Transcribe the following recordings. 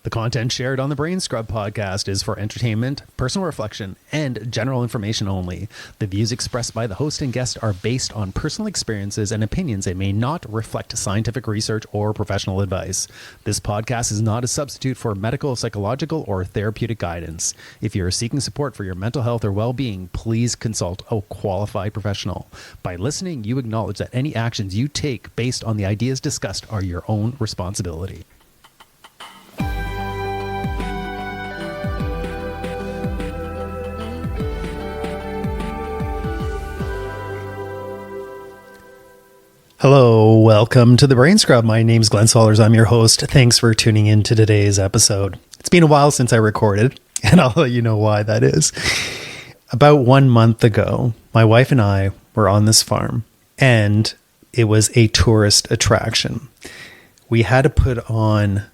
The content shared on the Brain Scrub podcast is for entertainment, personal reflection, and general information only. The views expressed by the host and guest are based on personal experiences and opinions and may not reflect scientific research or professional advice. This podcast is not a substitute for medical, psychological, or therapeutic guidance. If you are seeking support for your mental health or well-being, please consult a qualified professional. By listening, you acknowledge that any actions you take based on the ideas discussed are your own responsibility. Hello, welcome to the Brain Scrub. My name's Glenn Swallers. I'm your host. Thanks for tuning in to today's episode. It's been a while since I recorded, and I'll let you know why that is. About 1 month ago, my wife and I were on this farm, and it was a tourist attraction. We had to put on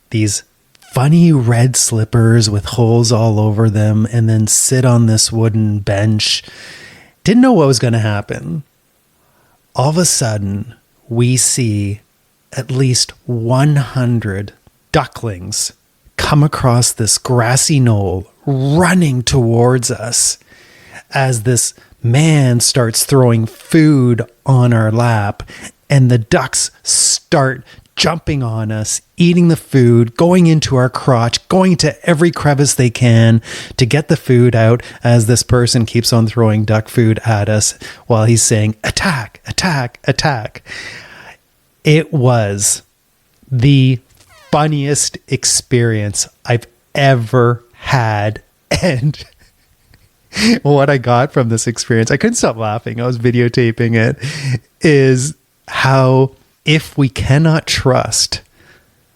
these funny red slippers with holes all over them and then sit on this wooden bench. Didn't know what was going to happen. All of a sudden, we see at least 100 ducklings come across this grassy knoll running towards us as this man starts throwing food on our lap, and the ducks start jumping on us, eating the food, going into our crotch, going to every crevice they can to get the food out as this person keeps on throwing duck food at us while he's saying, attack, attack, attack. It was the funniest experience I've ever had. And what I got from this experience, I couldn't stop laughing. I was videotaping it, is how if we cannot trust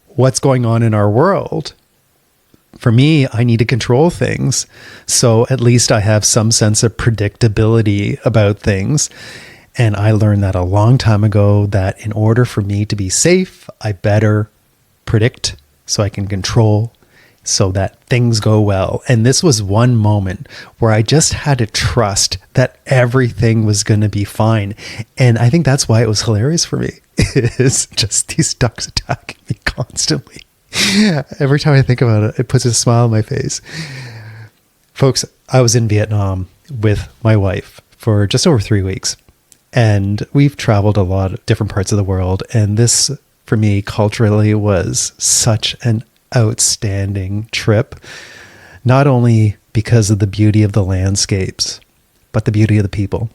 what's going on in our world, for me, I need to control things. So at least I have some sense of predictability about things. And I learned that a long time ago, that in order for me to be safe, I better predict so I can control so that things go well. And this was one moment where I just had to trust that everything was going to be fine. And I think that's why it was hilarious for me. Is just these ducks attacking me constantly. Every time I think about it, it puts a smile on my face. Folks, I was in Vietnam with my wife for just over 3 weeks. And we've traveled a lot of different parts of the world. And this, for me, culturally was such an outstanding trip. Not only because of the beauty of the landscapes, but the beauty of the people.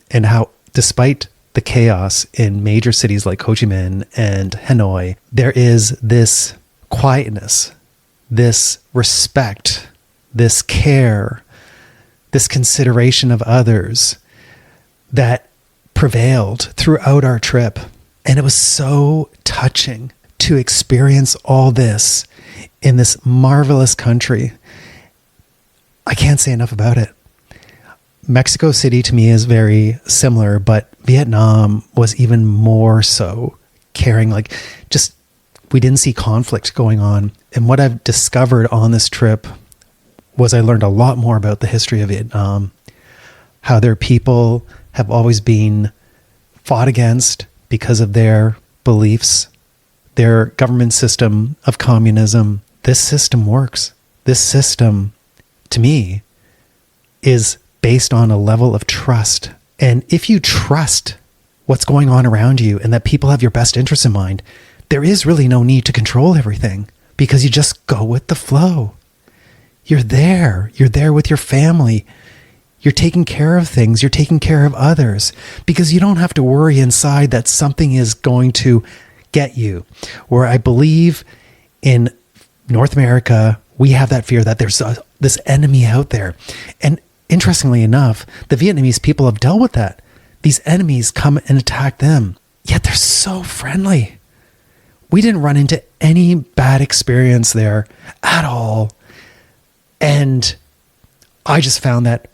And how, despite the chaos in major cities like Ho Chi Minh and Hanoi, there is this quietness, this respect, this care, this consideration of others that prevailed throughout our trip. And it was so touching to experience all this in this marvelous country. I can't say enough about it. Mexico City to me is very similar, but Vietnam was even more so caring. Like, just, we didn't see conflict going on. And what I've discovered on this trip was I learned a lot more about the history of Vietnam, how their people have always been fought against because of their beliefs, their government system of communism. This system works. This system, to me, is based on a level of trust. And if you trust what's going on around you and that people have your best interests in mind, there is really no need to control everything, because you just go with the flow. You're there. You're there with your family. You're taking care of things. You're taking care of others, because you don't have to worry inside that something is going to get you. Where I believe in North America, we have that fear that there's this enemy out there. And interestingly enough, the Vietnamese people have dealt with that. These enemies come and attack them, yet they're so friendly. We didn't run into any bad experience there at all. And I just found that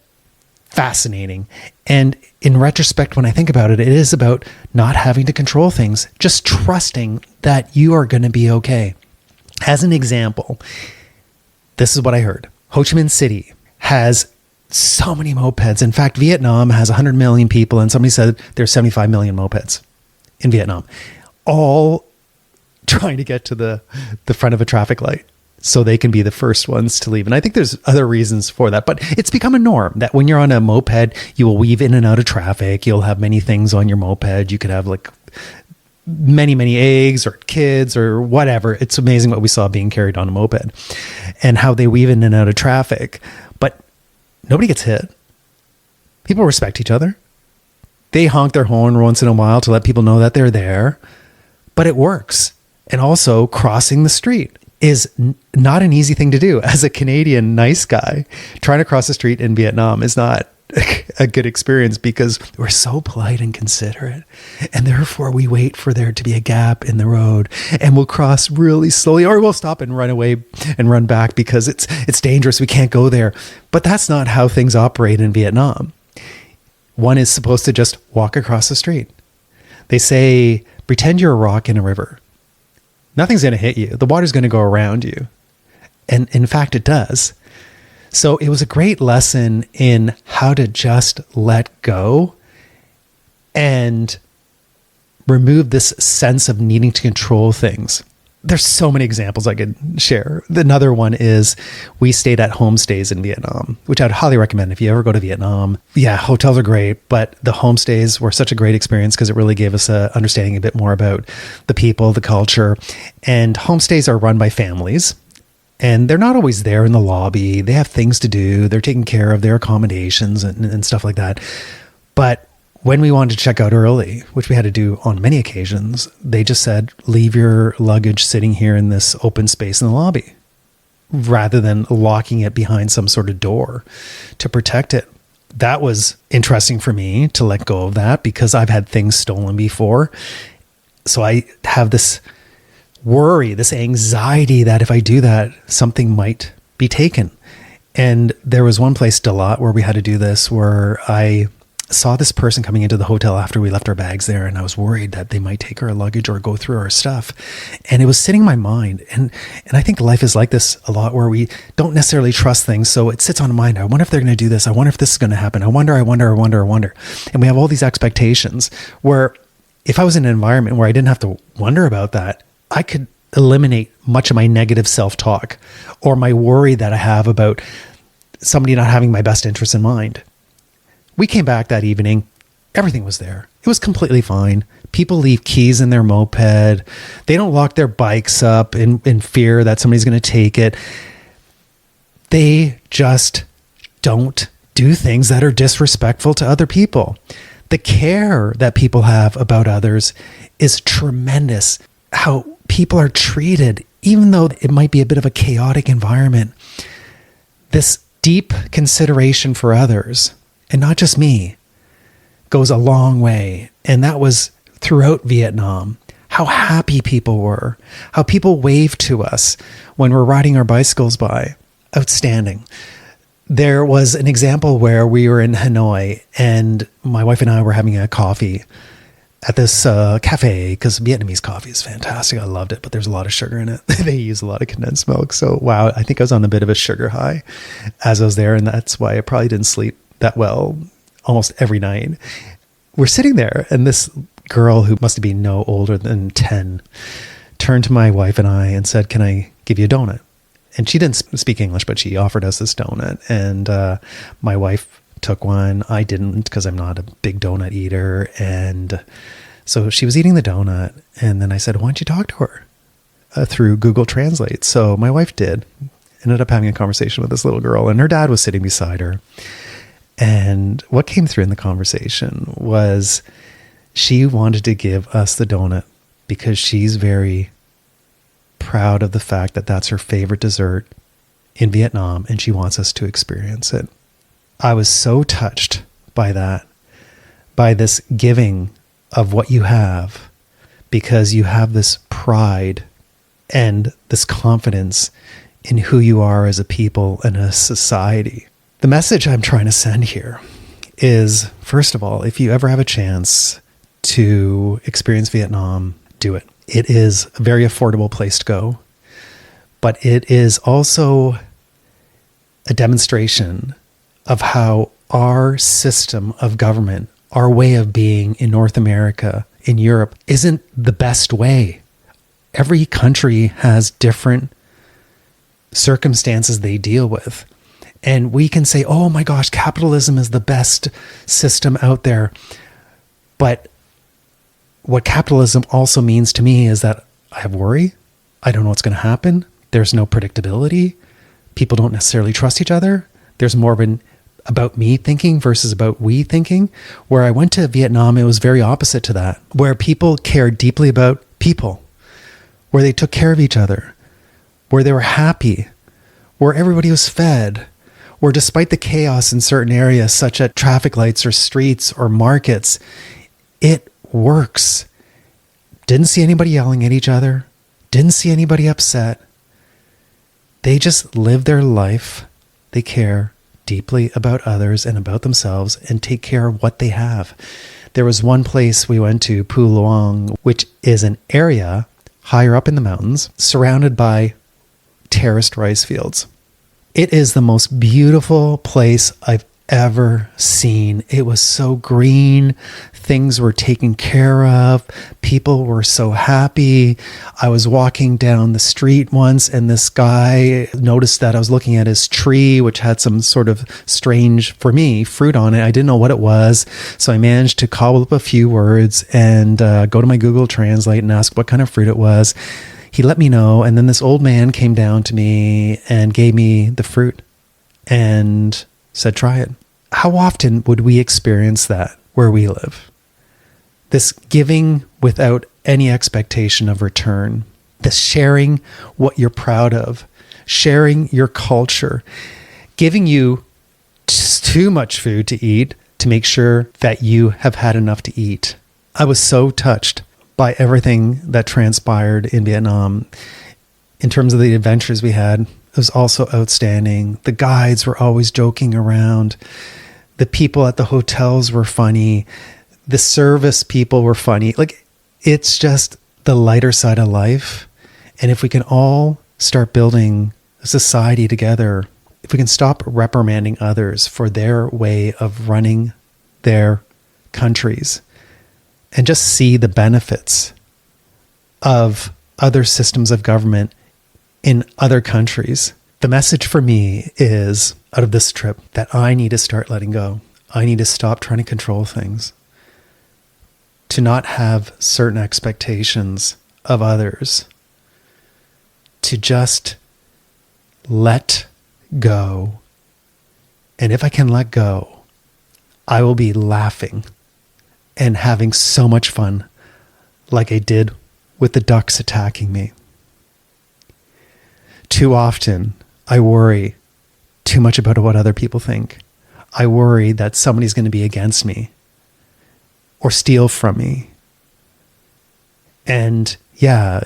fascinating. And in retrospect, when I think about it, it is about not having to control things, just trusting that you are going to be okay. As an example, this is what I heard. Ho Chi Minh City has so many mopeds. In fact, Vietnam has 100 million people, and somebody said there's 75 million mopeds in Vietnam, all trying to get to the front of a traffic light. so they can be the first ones to leave. And I think there's other reasons for that, but it's become a norm that when you're on a moped, you will weave in and out of traffic. You'll have many things on your moped. You could have like many eggs or kids or whatever. It's amazing what we saw being carried on a moped and how they weave in and out of traffic. But nobody gets hit. People respect each other. They honk their horn once in a while to let people know that they're there, but it works. And also, crossing the street is not an easy thing to do. As a Canadian nice guy, trying to cross the street in Vietnam is not a good experience because we're so polite and considerate. And therefore, we wait for there to be a gap in the road and we'll cross really slowly, or we'll stop and run away and run back because it's dangerous. We can't go there. But that's not how things operate in Vietnam. One is supposed to just walk across the street. They say, pretend you're a rock in a river. Nothing's going to hit you. The water's going to go around you. And in fact, it does. So it was a great lesson in how to just let go and remove this sense of needing to control things. There's so many examples I could share. Another one is we stayed at homestays in Vietnam, which I'd highly recommend if you ever go to Vietnam. Yeah, hotels are great, but the homestays were such a great experience because it really gave us a understanding a bit more about the people, the culture. And homestays are run by families. And they're not always there in the lobby. They have things to do. They're taking care of their accommodations and stuff like that. But when we wanted to check out early, which we had to do on many occasions, they just said, leave your luggage sitting here in this open space in the lobby, rather than locking it behind some sort of door to protect it. That was interesting for me to let go of that because I've had things stolen before. So I have this worry, this anxiety that if I do that, something might be taken. And there was one place, Dalat, where we had to do this, where I saw this person coming into the hotel after we left our bags there, and I was worried that they might take our luggage or go through our stuff. And it was sitting in my mind. And I think life is like this a lot, where we don't necessarily trust things. So it sits on the mind. I wonder if they're going to do this. I wonder if this is going to happen. I wonder. And we have all these expectations where if I was in an environment where I didn't have to wonder about that, I could eliminate much of my negative self-talk or my worry that I have about somebody not having my best interests in mind. We came back that evening. Everything was there. It was completely fine. People leave keys in their moped. They don't lock their bikes up in fear that somebody's going to take it. They just don't do things that are disrespectful to other people. The care that people have about others is tremendous. How people are treated, even though it might be a bit of a chaotic environment, this deep consideration for others, and not just me, goes a long way. And that was throughout Vietnam. How happy people were, how people waved to us when we're riding our bicycles by. Outstanding. There was an example where we were in Hanoi and my wife and I were having a coffee at this cafe, because Vietnamese coffee is fantastic. I loved it, but there's a lot of sugar in it. They use a lot of condensed milk. So, wow, I think I was on a bit of a sugar high as I was there. And that's why I probably didn't sleep that well almost every night. We're sitting there and this girl, who must have been no older than 10, turned to my wife and I and said, "Can I give you a donut?" And she didn't speak English, but she offered us this donut. And my wife took one. I didn't, because I'm not a big donut eater. And so she was eating the donut. And then I said, "Why don't you talk to her through Google Translate?" So my wife did. Ended up having a conversation with this little girl, and her dad was sitting beside her. And what came through in the conversation was she wanted to give us the donut because she's very proud of the fact that that's her favorite dessert in Vietnam, and she wants us to experience it. I was so touched by that, by this giving of what you have, because you have this pride and this confidence in who you are as a people and a society. The message I'm trying to send here is, first of all, if you ever have a chance to experience Vietnam, do it. It is a very affordable place to go, but it is also a demonstration of how our system of government, our way of being in North America, in Europe, isn't the best way. Every country has different circumstances they deal with. And we can say, oh my gosh, capitalism is the best system out there. But what capitalism also means to me is that I have worry. I don't know what's going to happen. There's no predictability. People don't necessarily trust each other. There's more of an about me thinking versus about we thinking. Where I went to Vietnam, it was very opposite to that, where people cared deeply about people, where they took care of each other, where they were happy, where everybody was fed, where despite the chaos in certain areas, such as traffic lights or streets or markets, it works. Didn't see anybody yelling at each other. Didn't see anybody upset. They just live their life. They care deeply about others and about themselves and take care of what they have. There was one place we went to, Pu Luang, which is an area higher up in the mountains, surrounded by terraced rice fields. It is the most beautiful place I've ever seen. It was so green. Things were taken care of. People were so happy. I was walking down the street once and this guy noticed that I was looking at his tree, which had some sort of strange, for me, fruit on it. I didn't know what it was. So I managed to cobble up a few words and go to my Google Translate and ask what kind of fruit it was. He let me know. And then this old man came down to me and gave me the fruit and said, try it. How often would we experience that where we live? This giving without any expectation of return. This sharing what you're proud of. Sharing your culture. Giving you just too much food to eat to make sure that you have had enough to eat. I was so touched by everything that transpired in Vietnam. In terms of the adventures we had, it was also outstanding. The guides were always joking around. The people at the hotels were funny. The service people were funny. Like, it's just the lighter side of life. And if we can all start building a society together, if we can stop reprimanding others for their way of running their countries and just see the benefits of other systems of government in other countries. The message for me is, out of this trip, that I need to start letting go. I need to stop trying to control things. To not have certain expectations of others. To just let go. And if I can let go, I will be laughing and having so much fun, like I did with the ducks attacking me. Too often, I worry too much about what other people think. I worry that somebody's going to be against me or steal from me. And yeah,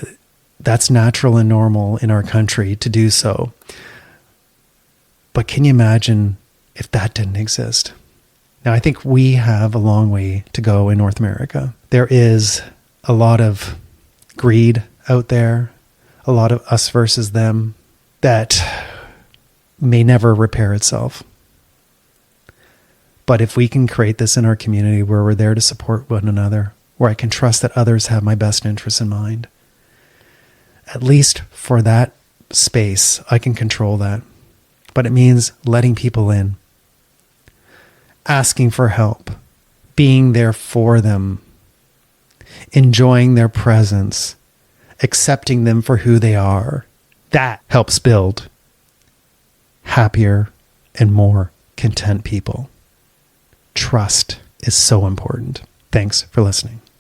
that's natural and normal in our country to do so. But can you imagine if that didn't exist? Now, I think we have a long way to go in North America. There is a lot of greed out there, a lot of us versus them that may never repair itself. But if we can create this in our community where we're there to support one another, where I can trust that others have my best interests in mind, at least for that space, I can control that. But it means letting people in, asking for help, being there for them, enjoying their presence, accepting them for who they are. That helps build happier and more content people. Trust is so important. Thanks for listening.